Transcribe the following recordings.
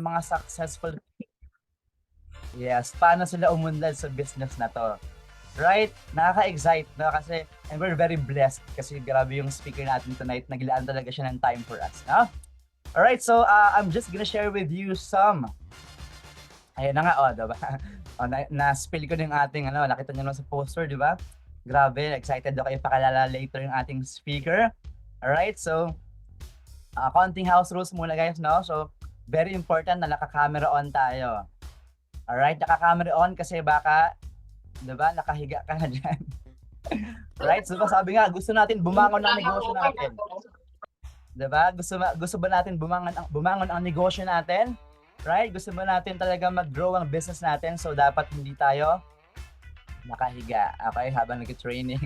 mga successful, yes, paano sila umunlad sa business na to. Right? Nakaka-excite, no? Kasi, and we're very blessed kasi grabe yung speaker natin tonight. Naglaan talaga siya ng time for us, no? Alright, so I'm just gonna share with you some. Ayun na nga, diba? Na-spill ko na yung ating, nakita nyo naman sa poster, di ba? Grabe, excited ako ipakilala later yung ating speaker. Alright, so, konting house rules muna guys, no? So, very important na naka-camera on tayo. Alright, naka-camera on kasi baka, di ba, nakahiga ka na dyan. Right? So, sabi nga, gusto natin bumangon ang negosyo natin. Di ba? Gusto ba natin bumangon ang negosyo natin? Right? Gusto ba natin talaga mag-grow ang business natin? So, dapat hindi tayo nakahiga, okay, habang nag-training.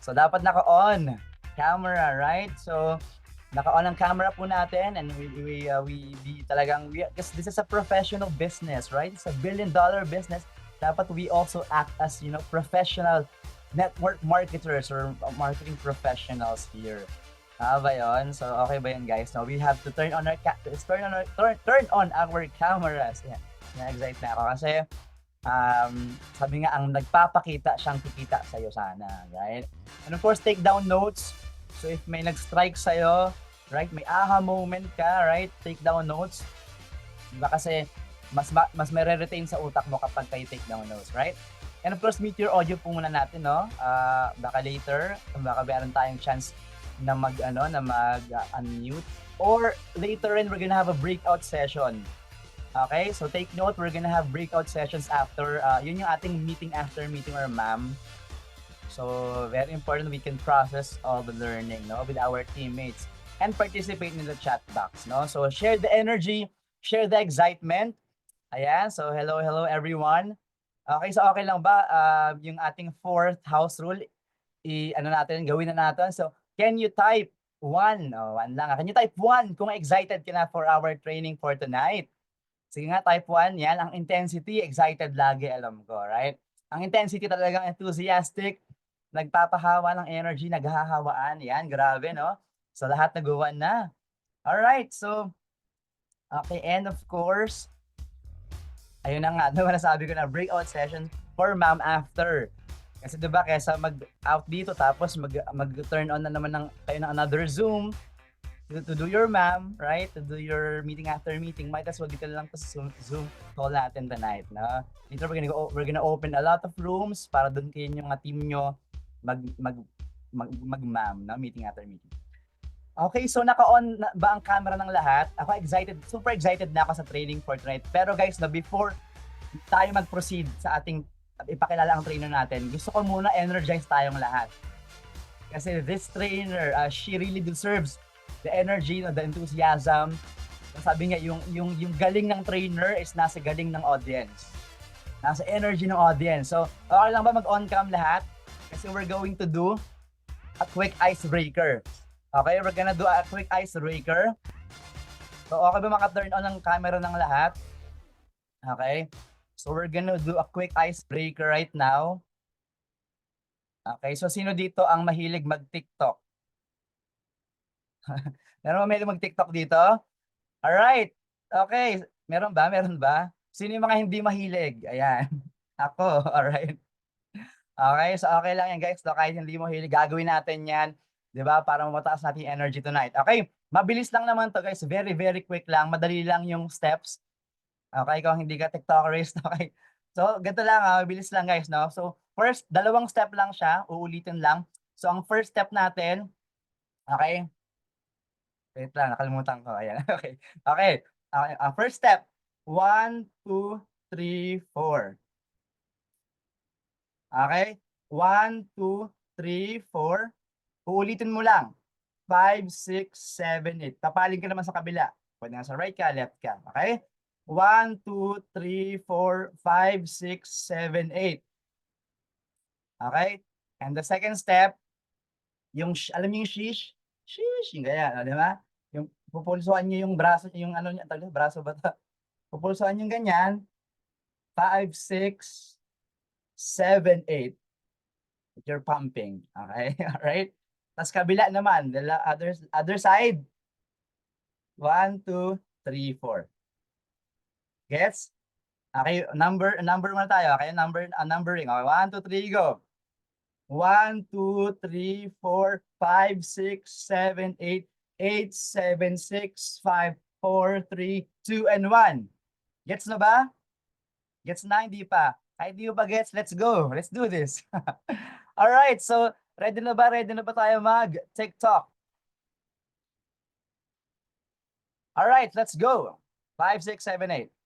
So, dapat naka-on camera, right? So, naka-on ang camera po natin and because this is a professional business, right? It's a billion-dollar business. Dapat we also act as, professional network marketers or marketing professionals here. Ba yun? So, okay ba yun, guys? No, we have to turn on our cameras. Yeah. Na-excite na ako kasi sabi nga, ang nagpapakita siyang kikita sa'yo sana, right? And of course, take down notes. So, if may nag-strike sa'yo, right, may aha moment ka, right, take down notes. Diba kasi, mas may re-retain sa utak mo kapag kayo take down notes, right? And of course, mute your audio po muna natin, no? Baka later, baka meron tayong chance na mag-unmute. Or later in, we're gonna have a breakout session. Okay, so take note, we're gonna have breakout sessions after, yun yung ating meeting after meeting or ma'am. So, very important we can process all the learning, no, with our teammates and participate in the chat box, no? So, share the energy, share the excitement. Ayan, so hello everyone. Okay, so okay lang ba yung ating fourth house rule, gawin na natin. So, can you type 1? One lang. Can you type 1 kung excited ka na for our training for tonight? Sige nga, type 1. Yan, ang intensity, excited lagi, alam ko, right? Ang intensity talagang enthusiastic, nagpapahawa ng energy, naghahawaan. Yan, grabe, no? So, lahat nag-1 na. Alright, so, okay, and of course, ayun na nga, diba nasabi ko na, breakout session for ma'am after. Kasi diba, kaysa mag-out dito, tapos mag-turn on na naman kayo ng another Zoom, to do your ma'am, right? To do your meeting after meeting, might as well dito lang sa Zoom call natin tonight, no? Dito we're gonna open a lot of rooms para doon kayo yung mga team nyo mag-ma'am, no? Meeting after meeting. Okay, so naka-on na ba ang camera ng lahat? Ako super excited na ako sa training for tonight. Pero guys, before tayo mag-proceed sa ating ipakilala ang trainer natin, gusto ko muna energize tayong lahat. Kasi this trainer, she really deserves the energy, the enthusiasm. Sabi nga, yung galing ng trainer is nasa galing ng audience. Nasa energy ng audience. So, okay lang ba mag-on cam lahat? Kasi we're going to do a quick icebreaker. Okay, we're gonna do a quick icebreaker. So, okay ba maka-turn on ang camera ng lahat? Okay. So, we're gonna do a quick icebreaker right now. Okay, so sino dito ang mahilig mag-TikTok? Meron ba mahilig mag-TikTok dito? Alright. Okay. Meron ba? Sino yung mga hindi mahilig? Ayan. Ako. Alright. Okay, so okay lang yan guys. So, kahit hindi mo hilig, gagawin natin yan. Diba? Para mataas natin yung energy tonight. Okay, mabilis lang naman to guys. Very, very quick lang. Madali lang yung steps. Okay, kung hindi ka TikTokerist. Okay. So, ganito lang, mabilis lang guys, no? So, first, 2 step lang siya. Uulitin lang. So, ang first step natin, okay? Wait lang, nakalimutan ko. Ayan, okay. Okay, ang first step, 1, 2, 3, 4. Okay? 1, 2, 3, 4. Uulitin mo lang. 5, 6, 7, 8. Tapaling ka naman sa kabila. Pwede nga sa right ka, left ka. Okay? 1, 2, 3, 4, 5, 6, 7, 8. Okay? And the second step, alam niyo yung shish? Shish, yung ganyan, di ba? Yung pupulsuan niyo yung braso, yung niya, braso ba ito? Pupulsuan yung ganyan. 5, 6, 7, 8. You're pumping. Okay? Alright? Tapos kabila naman, the other side. 1, 2, 3, 4. Gets? Okay, number muna tayo. Okay, numbering. Okay, 1, 2, 3, go. 1, 2, 3, 4, 5, 6, 7, 8, 8, 7, 6, 5, 4, 3, 2, and 1. Gets na ba? Gets na? Hindi pa. Kahit di mo pa gets, let's go. Let's do this. Alright, so ready na ba? Ready na ba tayo mag-TikTok? Alright, let's go. 5, 6, 7, 8.